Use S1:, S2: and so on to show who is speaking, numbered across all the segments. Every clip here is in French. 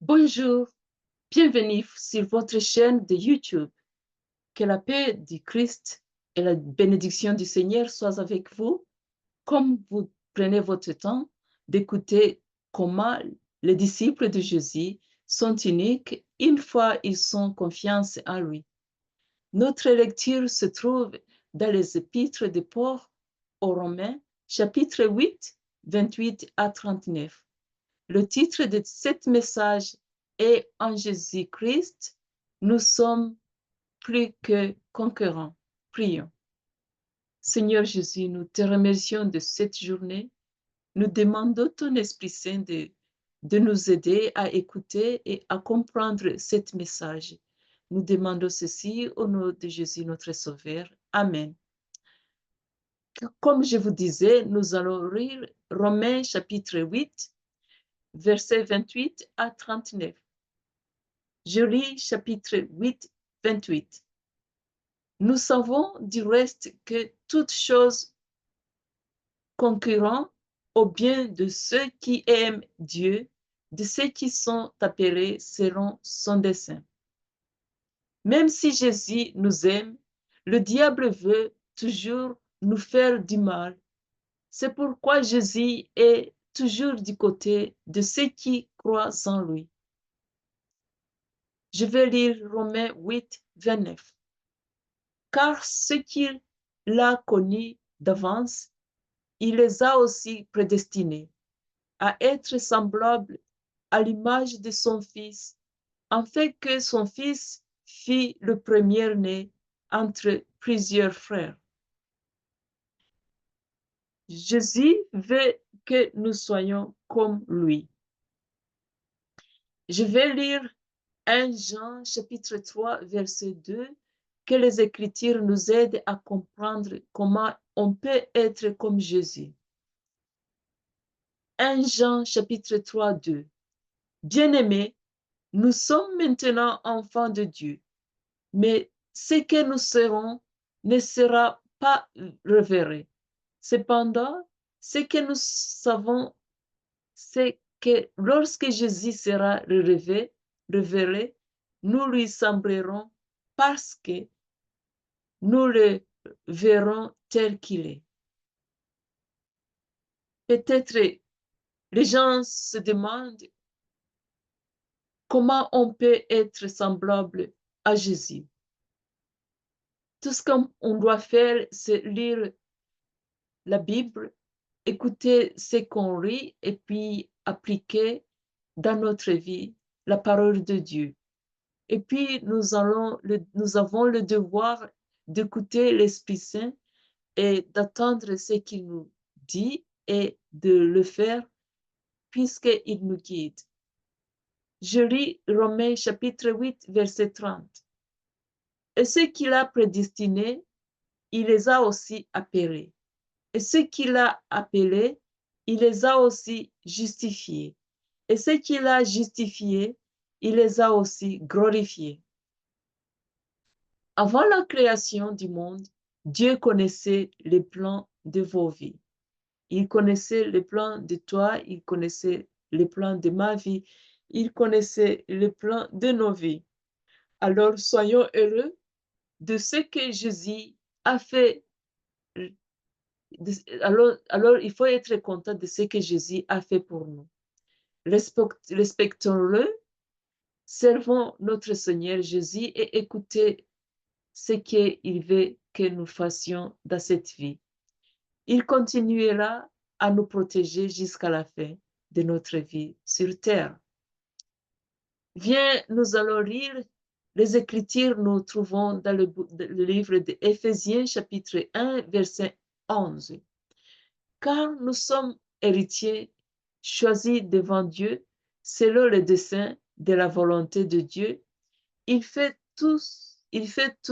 S1: Bonjour, bienvenue sur votre chaîne de YouTube. Que la paix du Christ et la bénédiction du Seigneur soient avec vous, comme vous prenez votre temps d'écouter comment les disciples de Jésus sont uniques une fois ils sont confiance en lui. Notre lecture se trouve dans les épîtres de Paul aux Romains, chapitre 8, 28 à 39. Le titre de ce message est En Jésus-Christ, nous sommes plus que conquérants. Prions. Seigneur Jésus, nous te remercions de cette journée. Nous demandons ton Esprit Saint de nous aider à écouter et à comprendre ce message. Nous demandons ceci au nom de Jésus, notre Sauveur. Amen. Comme je vous disais, nous allons lire Romains chapitre 8, versets 28 à 39. Je lis chapitre 8, 28. Nous savons du reste que toute chose concurrent au bien de ceux qui aiment Dieu, de ceux qui sont appelés selon son dessein. Même si Jésus nous aime, le diable veut toujours nous faire du mal. C'est pourquoi Jésus est toujours du côté de ceux qui croient en lui. Je vais lire Romains 8, 29. Car ceux qu'il a connus d'avance, il les a aussi prédestinés à être semblables à l'image de son Fils, afin que son Fils fît le premier-né entre plusieurs frères. Jésus veut que nous soyons comme lui. Je vais lire 1 Jean chapitre 3 verset 2, que les Écritures nous aident à comprendre comment on peut être comme Jésus. 1 Jean chapitre 3, 2. Bien-aimés, nous sommes maintenant enfants de Dieu, mais ce que nous serons ne sera pas révélé. Cependant, ce que nous savons, c'est que lorsque Jésus sera révélé, nous lui semblerons parce que nous le verrons tel qu'il est. Peut-être les gens se demandent comment on peut être semblable à Jésus. Tout ce qu'on doit faire, c'est lire la Bible, écouter ce qu'on lit et puis appliquer dans notre vie la parole de Dieu. Et puis, nous avons le devoir d'écouter l'Esprit Saint et d'attendre ce qu'il nous dit et de le faire puisqu'il nous guide. Je lis Romains chapitre 8, verset 30. Et ceux qu'il a prédestinés, il les a aussi appelés. Et ceux qu'il a appelés, il les a aussi justifiés. Et ceux qu'il a justifiés, il les a aussi glorifiés. Avant la création du monde, Dieu connaissait les plans de vos vies. Il connaissait les plans de toi, il connaissait les plans de ma vie, il connaissait les plans de nos vies. Alors soyons heureux de ce que Jésus a fait. Alors, il faut être content de ce que Jésus a fait pour nous. Respectons-le, servons notre Seigneur Jésus et écoutez ce qu'il veut que nous fassions dans cette vie. Il continuera à nous protéger jusqu'à la fin de notre vie sur terre. Viens, nous allons lire les Écritures, nous trouvons dans le livre d'Éphésiens, chapitre 1, verset 11. Car nous sommes héritiers choisis devant Dieu, selon le dessein de la volonté de Dieu. Il fait tout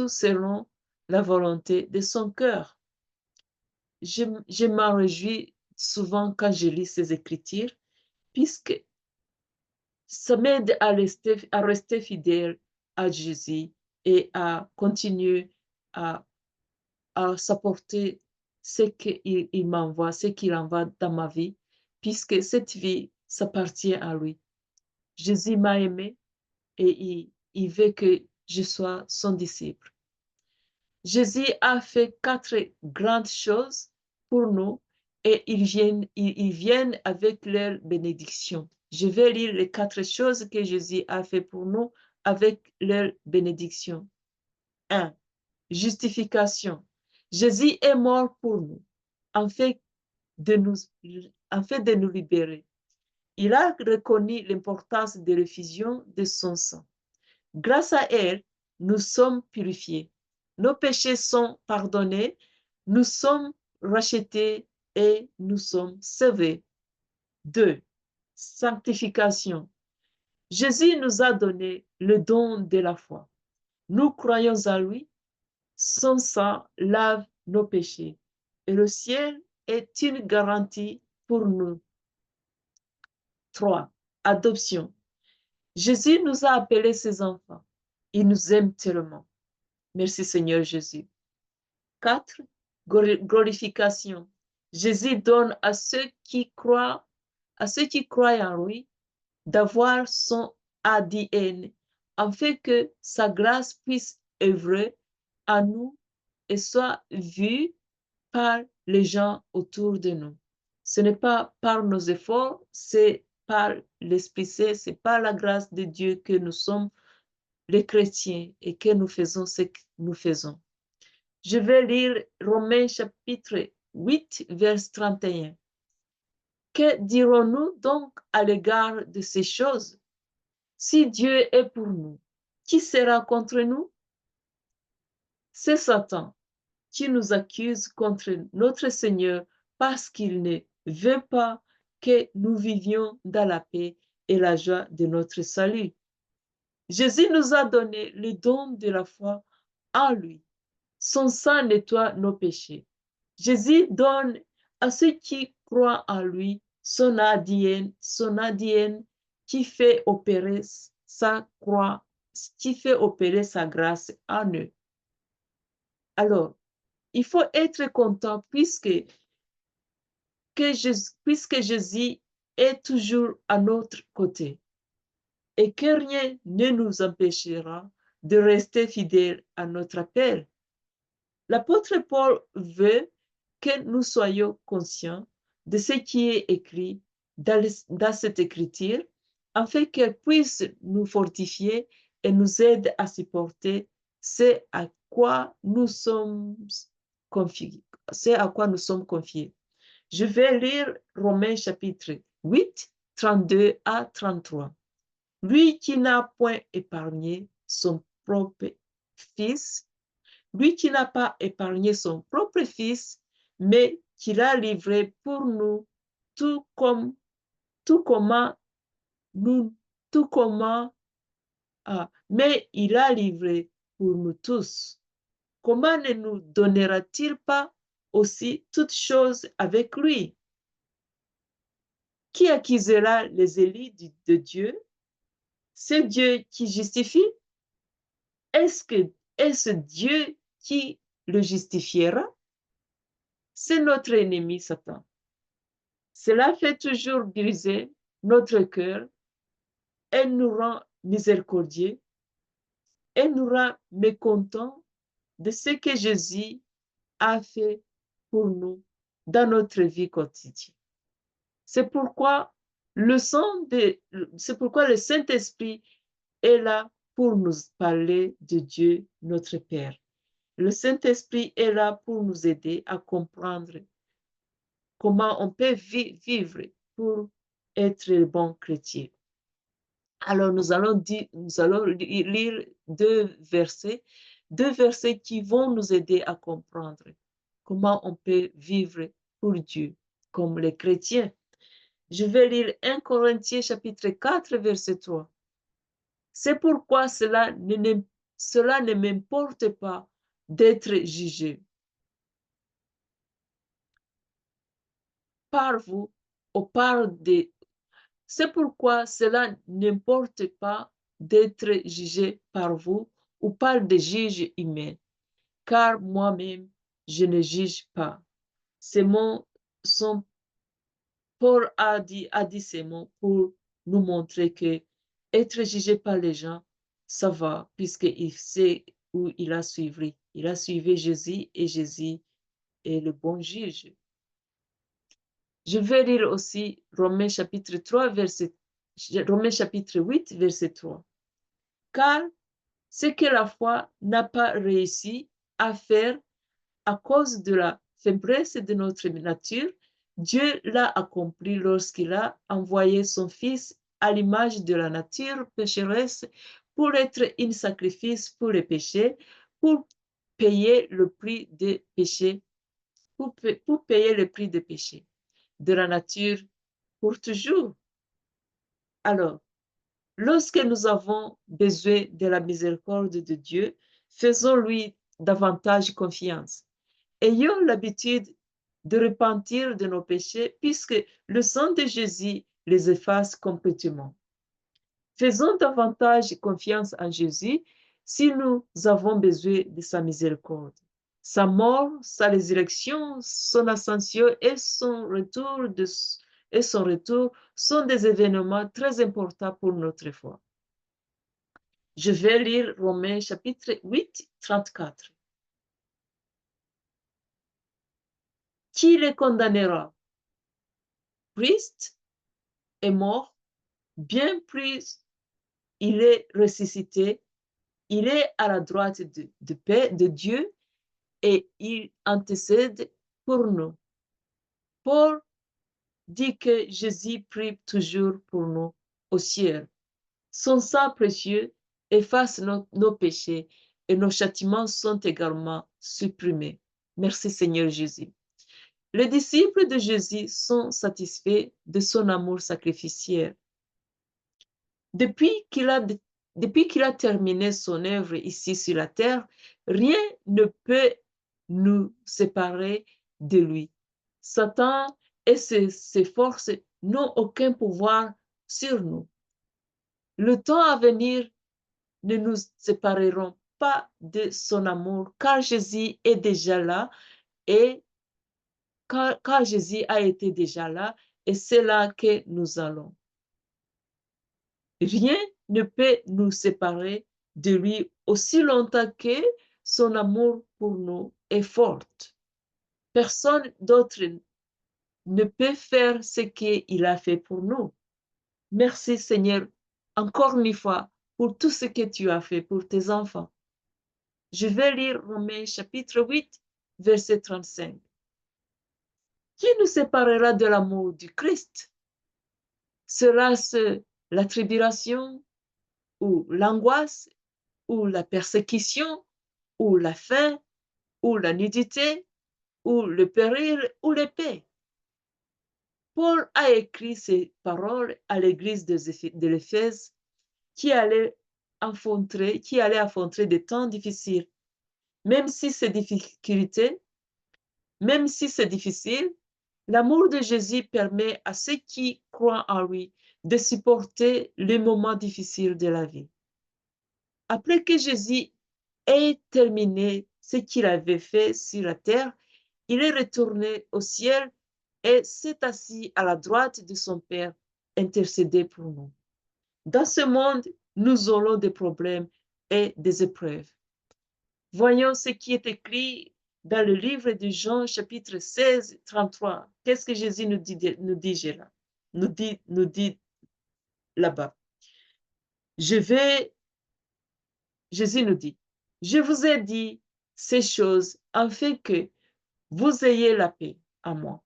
S1: selon la volonté de son cœur. Je m'en réjouis souvent quand je lis ces Écritures, puisque ça m'aide à rester fidèle à Jésus et à continuer à, s'apporter ce qu'il m'envoie, ce qu'il envoie dans ma vie, puisque cette vie s'appartient à lui. Jésus m'a aimé et il veut que je sois son disciple. Jésus a fait 4 grandes choses pour nous et ils viennent avec leur bénédiction. Je vais lire les 4 choses que Jésus a fait pour nous avec leur bénédiction. 1. Justification. Jésus est mort pour nous, en fait de nous libérer. Il a reconnu l'importance de l'effusion de son sang. Grâce à elle, nous sommes purifiés. Nos péchés sont pardonnés, nous sommes rachetés et nous sommes sauvés. 2. Sanctification. Jésus nous a donné le don de la foi. Nous croyons à lui, son sang lave nos péchés et le ciel est une garantie pour nous. 3. Adoption. Jésus nous a appelés ses enfants. Il nous aime tellement. Merci Seigneur Jésus. 4. Glorification. Jésus donne à ceux qui croient en lui, d'avoir son ADN, afin que sa grâce puisse œuvrer à nous et soit vue par les gens autour de nous. Ce n'est pas par nos efforts, c'est par l'Esprit Saint, c'est par la grâce de Dieu que nous sommes les chrétiens et que nous faisons ce que nous faisons. Je vais lire Romains chapitre 8, verset 31. Que dirons-nous donc à l'égard de ces choses? Si Dieu est pour nous, qui sera contre nous? C'est Satan qui nous accuse contre notre Seigneur parce qu'il ne veut pas que nous vivions dans la paix et la joie de notre salut. Jésus nous a donné le don de la foi en lui. Son sang nettoie nos péchés. Jésus donne à ceux qui croient en lui son ADN qui fait opérer sa croix, qui fait opérer sa grâce en eux. Alors, il faut être content puisque Jésus est toujours à notre côté et que rien ne nous empêchera de rester fidèles à notre appel. L'apôtre Paul veut que nous soyons conscients de ce qui est écrit dans cette écriture, afin qu'elle puisse nous fortifier et nous aide à supporter ce à quoi nous sommes confiés. Je vais lire Romains chapitre 8, 32 à 33. Lui qui n'a point épargné son propre fils, lui qui n'a pas épargné son propre fils, mais qui l'a livré pour nous, tout comment, mais il l'a livré pour nous tous. Comment ne nous donnera-t-il pas aussi toutes choses avec lui? Qui accusera les élus de Dieu? C'est Dieu qui justifie? Est-ce Dieu qui le justifiera? C'est notre ennemi, Satan. Cela fait toujours briser notre cœur et nous rend miséricordieux et nous rend mécontents de ce que Jésus a fait pour nous dans notre vie quotidienne. C'est pourquoi le Saint-Esprit est là pour nous parler de Dieu, notre Père. Le Saint-Esprit est là pour nous aider à comprendre comment on peut vivre pour être le bon chrétien. Alors, nous allons lire deux versets qui vont nous aider à comprendre comment on peut vivre pour Dieu comme les chrétiens. Je vais lire 1 Corinthiens chapitre 4, verset 3. C'est pourquoi cela ne m'importe pas d'être jugé par vous ou par des... C'est pourquoi cela n'importe pas d'être jugé par vous ou par des juges humains, car moi-même, je ne juge pas. Paul a dit ces mots pour nous montrer que être jugé par les gens, ça va, puisqu'il sait où il a suivi. Il a suivi Jésus et Jésus est le bon juge. Je vais lire aussi Romains chapitre 3, Romains chapitre 8, verset 3. Car ce que la foi n'a pas réussi à faire à cause de la faiblesse de notre nature, Dieu l'a accompli lorsqu'il a envoyé son Fils à l'image de la nature pécheresse pour être un sacrifice pour les péchés, pour payer le prix des péchés, pour payer le prix des péchés de la nature pour toujours. Alors, lorsque nous avons besoin de la miséricorde de Dieu, faisons-lui davantage confiance. Ayons l'habitude de repentir de nos péchés puisque le sang de Jésus les efface complètement. Faisons davantage confiance en Jésus si nous avons besoin de sa miséricorde. Sa mort, sa résurrection, son ascension et son retour sont des événements très importants pour notre foi. Je vais lire Romains chapitre 8, 34. Qui les condamnera? Christ est mort, bien plus il est ressuscité, il est à la droite de Dieu et il intercède pour nous. Paul dit que Jésus prie toujours pour nous au ciel. Son sang précieux efface nos péchés et nos châtiments sont également supprimés. Merci Seigneur Jésus. Les disciples de Jésus sont satisfaits de son amour sacrificiel. Depuis qu'il a terminé son œuvre ici sur la terre, rien ne peut nous séparer de lui. Satan et ses forces n'ont aucun pouvoir sur nous. Le temps à venir ne nous sépareront pas de son amour, car Jésus est déjà là et car Jésus a été déjà là et c'est là que nous allons. Rien ne peut nous séparer de lui aussi longtemps que son amour pour nous est fort. Personne d'autre ne peut faire ce qu'il a fait pour nous. Merci Seigneur, encore une fois, pour tout ce que tu as fait pour tes enfants. Je vais lire Romains chapitre 8, verset 35. Qui nous séparera de l'amour du Christ? Sera-ce la tribulation ou l'angoisse ou la persécution ou la faim ou la nudité ou le péril ou l'épée? Paul a écrit ces paroles à l'église de l'Éphèse qui allait affronter des temps difficiles. Même si c'est difficile, l'amour de Jésus permet à ceux qui croient en lui de supporter les moments difficiles de la vie. Après que Jésus ait terminé ce qu'il avait fait sur la terre, il est retourné au ciel et s'est assis à la droite de son Père, intercédé pour nous. Dans ce monde, nous aurons des problèmes et des épreuves. Voyons ce qui est écrit dans le livre de Jean, chapitre 16, 33. Qu'est-ce que Jésus nous dit là? Nous dit là-bas. Jésus nous dit, je vous ai dit ces choses afin que vous ayez la paix à moi.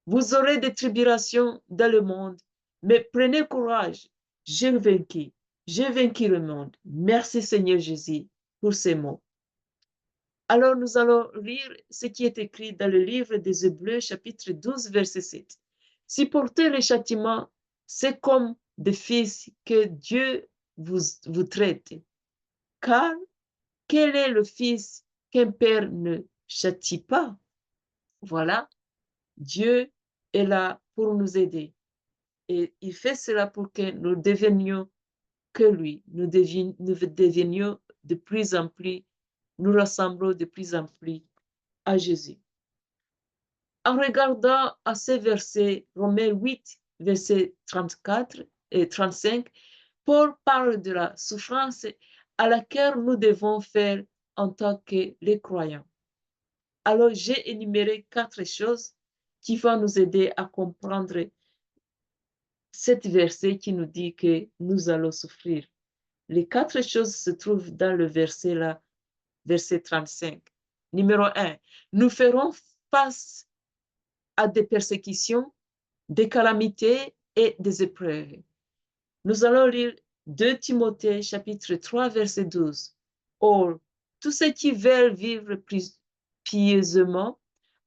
S1: Vous aurez des tribulations dans le monde, mais prenez courage, j'ai vaincu le monde. Merci Seigneur Jésus pour ces mots. Alors nous allons lire ce qui est écrit dans le livre des Hébreux, chapitre 12, verset 7. Supportez les châtiments, c'est comme des fils que Dieu vous traite. Car quel est le fils qu'un père ne châtie pas? Voilà, Dieu est là pour nous aider. Et il fait cela pour que nous devenions que lui. Nous devenions de plus en plus, nous ressemblons de plus en plus à Jésus. En regardant à ces versets, Romains 8, versets 34 et 35, Paul parle de la souffrance à laquelle nous devons faire en tant que les croyants. Alors, j'ai énuméré 4 choses qui vont nous aider à comprendre cet verset qui nous dit que nous allons souffrir. Les 4 choses se trouvent dans le verset là, verset 35. Numéro 1, nous ferons face à des persécutions, des calamités et des épreuves. Nous allons lire 2 Timothée chapitre 3 verset 12. Or, tous ceux qui veulent vivre pieusement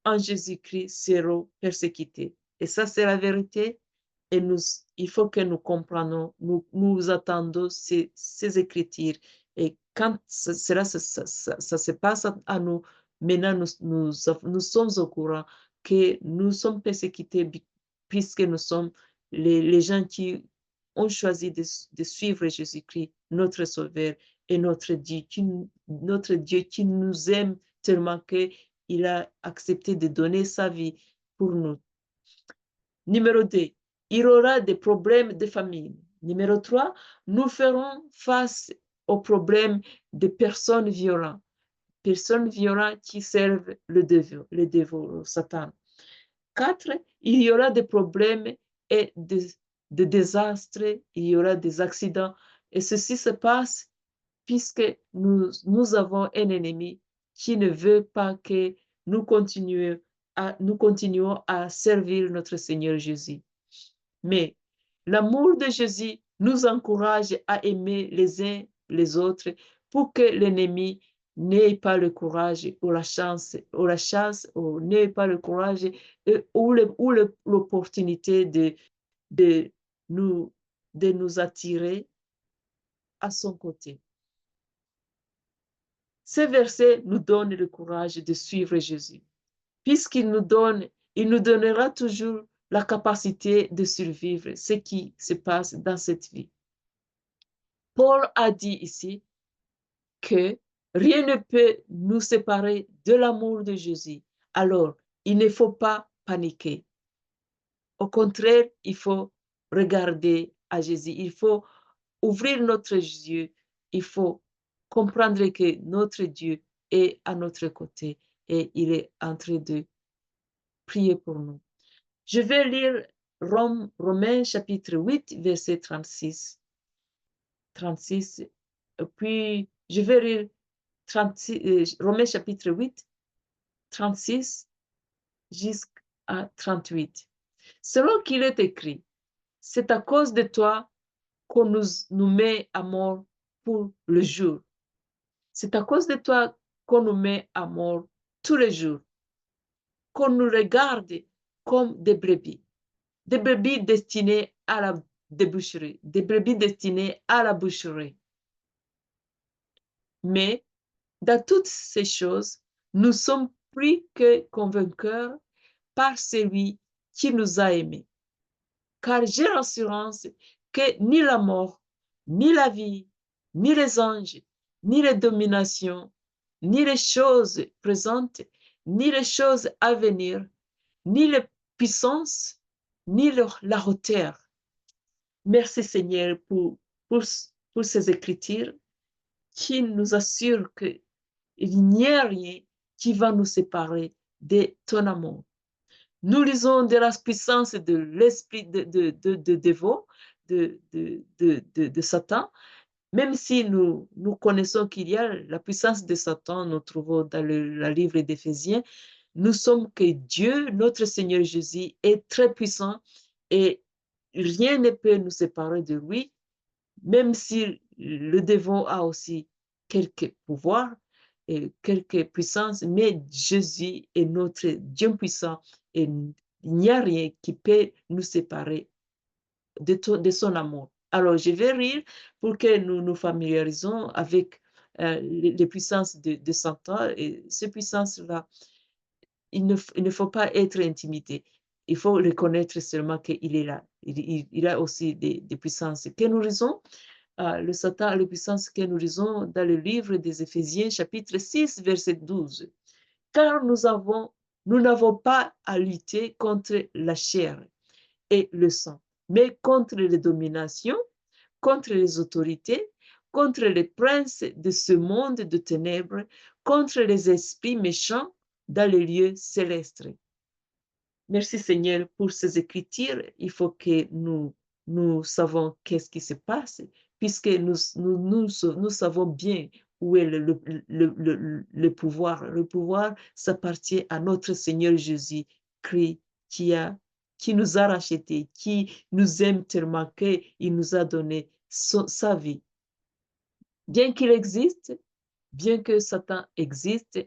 S1: en Jésus-Christ seront persécutés. Et ça, c'est la vérité. Et il faut que nous comprenions, nous attendons ces écritures. Et quand cela ça se passe à nous, maintenant nous sommes au courant que nous sommes persécutés puisque nous sommes les gens qui ont choisi de suivre Jésus-Christ, notre Sauveur et notre Dieu qui nous aime tellement qu'il a accepté de donner sa vie pour nous. Numéro 2, il y aura des problèmes de famille. Numéro 3, nous ferons face aux problèmes de personnes violentes qui servent le dévot, Satan. 4, il y aura des problèmes et des désastres, il y aura des accidents. Et ceci se passe puisque nous avons un ennemi qui ne veut pas que nous continuions à servir notre Seigneur Jésus. Mais l'amour de Jésus nous encourage à aimer les uns les autres pour que l'ennemi n'ait pas le courage ou la chasse, ou n'ait pas le courage ou l'opportunité de, nous, de nous attirer à son côté. Ce verset nous donne le courage de suivre Jésus, puisqu'il il nous donnera toujours la capacité de survivre ce qui se passe dans cette vie. Paul a dit ici que rien ne peut nous séparer de l'amour de Jésus. Alors, il ne faut pas paniquer. Au contraire, il faut regarder à Jésus. Il faut ouvrir notre yeux. Il faut comprendre que notre Dieu est à notre côté et il est en train de prier pour nous. Je vais lire Romains chapitre 8, verset 36. Puis je vais lire Romains chapitre 8, 36 jusqu'à 38. Selon qu'il est écrit, c'est à cause de toi qu'on nous met à mort pour le jour. C'est à cause de toi qu'on nous met à mort tous les jours, qu'on nous regarde comme des brebis destinées à la déboucherie, des brebis destinées à la boucherie. Mais dans toutes ces choses, nous sommes plus que convainceurs par celui qui nous a aimés. Car j'ai l'assurance que ni la mort, ni la vie, ni les anges, ni les dominations, ni les choses présentes, ni les choses à venir, ni les puissances, ni la hauteur. Merci Seigneur pour ces écritures qui nous assurent qu'il n'y a rien qui va nous séparer de ton amour. Nous lisons de la puissance de l'esprit de dévot, de Satan, même si nous connaissons qu'il y a la puissance de Satan, nous trouvons dans le livre d'Éphésiens, nous sommes que Dieu, notre Seigneur Jésus, est très puissant et rien ne peut nous séparer de lui, même si le dévot a aussi quelques pouvoirs et quelques puissances, mais Jésus est notre Dieu puissant et il n'y a rien qui peut nous séparer de son amour. Alors, je vais rire pour que nous nous familiarisons avec les puissances de Satan et ces puissances-là. Il ne faut pas être intimidé. Il faut reconnaître seulement qu'il est là. Il a aussi des puissances que nous lisons. Le Satan a la puissance que nous lisons dans le livre des Éphésiens, chapitre 6, verset 12. Car nous n'avons pas à lutter contre la chair et le sang, mais contre les dominations, contre les autorités, contre les princes de ce monde de ténèbres, contre les esprits méchants dans les lieux célestes. Merci Seigneur pour ces écritures. Il faut que nous savons qu'est-ce qui se passe, puisque nous savons bien où est le pouvoir. Le pouvoir s'appartient à notre Seigneur Jésus-Christ qui nous a rachetés, qui nous aime tellement qu'il nous a donné sa vie. Bien qu'il existe, bien que Satan existe,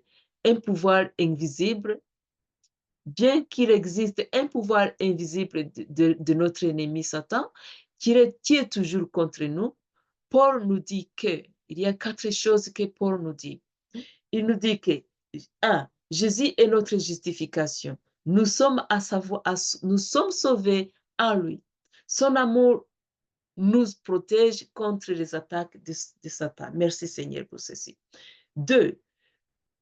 S1: un pouvoir invisible, bien qu'il existe un pouvoir invisible de notre ennemi Satan, qui est toujours contre nous, Paul nous dit qu'il y a 4 choses que Paul nous dit. Il nous dit que, 1, Jésus est notre justification. Nous sommes nous sommes sauvés en lui. Son amour nous protège contre les attaques de Satan. Merci Seigneur pour ceci. 2,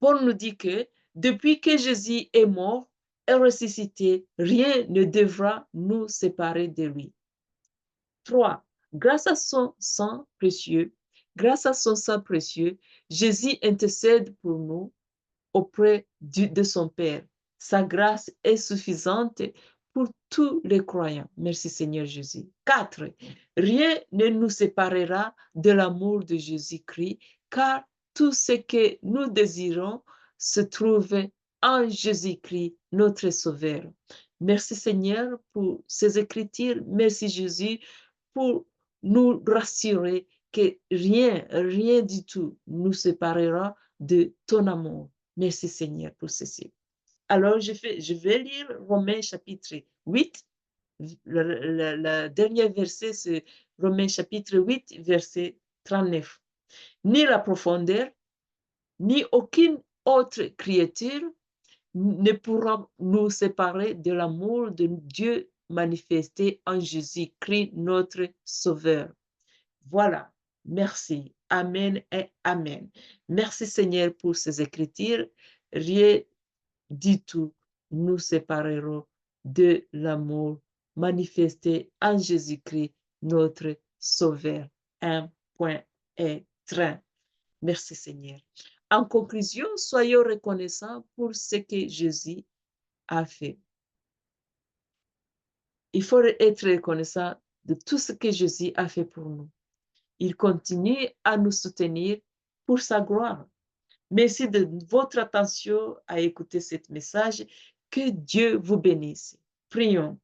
S1: Paul nous dit que depuis que Jésus est mort et ressuscité, rien ne devra nous séparer de lui. 3, grâce à son sang précieux, Jésus intercède pour nous auprès de son Père. Sa grâce est suffisante pour tous les croyants. Merci Seigneur Jésus. 4, rien ne nous séparera de l'amour de Jésus-Christ, car tout ce que nous désirons se trouve en Jésus-Christ, notre Sauveur. Merci Seigneur pour ces écritures. Merci Jésus pour nous rassurer que rien du tout nous séparera de ton amour. Merci Seigneur pour ceci. Alors, je vais lire Romains chapitre 8. Le dernier verset, c'est Romains chapitre 8, verset 39. Ni la profondeur, ni aucune autre créature ne pourra nous séparer de l'amour de Dieu manifesté en Jésus-Christ, notre Sauveur. Voilà. Merci. Amen et Amen. Merci Seigneur pour ces écritures. Rien du tout nous sépareront de l'amour manifesté en Jésus-Christ, notre Sauveur. Un point et train. Merci Seigneur. En conclusion, soyons reconnaissants pour ce que Jésus a fait. Il faut être reconnaissant de tout ce que Jésus a fait pour nous. Il continue à nous soutenir pour sa gloire. Merci de votre attention à écouter ce message. Que Dieu vous bénisse. Prions.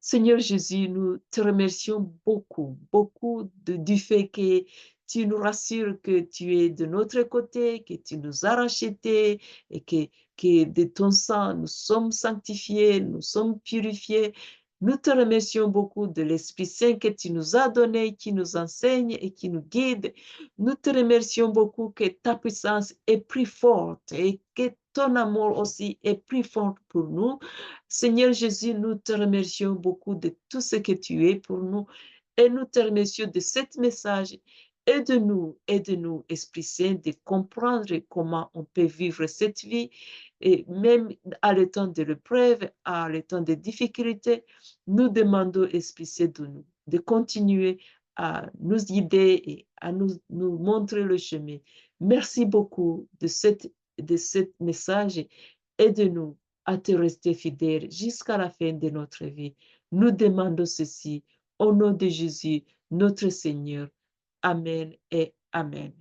S1: Seigneur Jésus, nous te remercions beaucoup du fait que tu nous rassures que tu es de notre côté, que tu nous as rachetés et que de ton sang, nous sommes sanctifiés, nous sommes purifiés. Nous te remercions beaucoup de l'Esprit Saint que tu nous as donné, qui nous enseigne et qui nous guide. Nous te remercions beaucoup que ta puissance est plus forte et que ton amour aussi est plus fort pour nous. Seigneur Jésus, nous te remercions beaucoup de tout ce que tu es pour nous et nous te remercions de ce message. Aide-nous, Esprit Saint, de comprendre comment on peut vivre cette vie et même à l'état de l'épreuve, à l'état des difficultés, nous demandons, Esprit Saint, de continuer à nous guider et à nous montrer le chemin. Merci beaucoup de ce message. Aide-nous à te rester fidèle jusqu'à la fin de notre vie. Nous demandons ceci au nom de Jésus, notre Seigneur. Amen et Amen.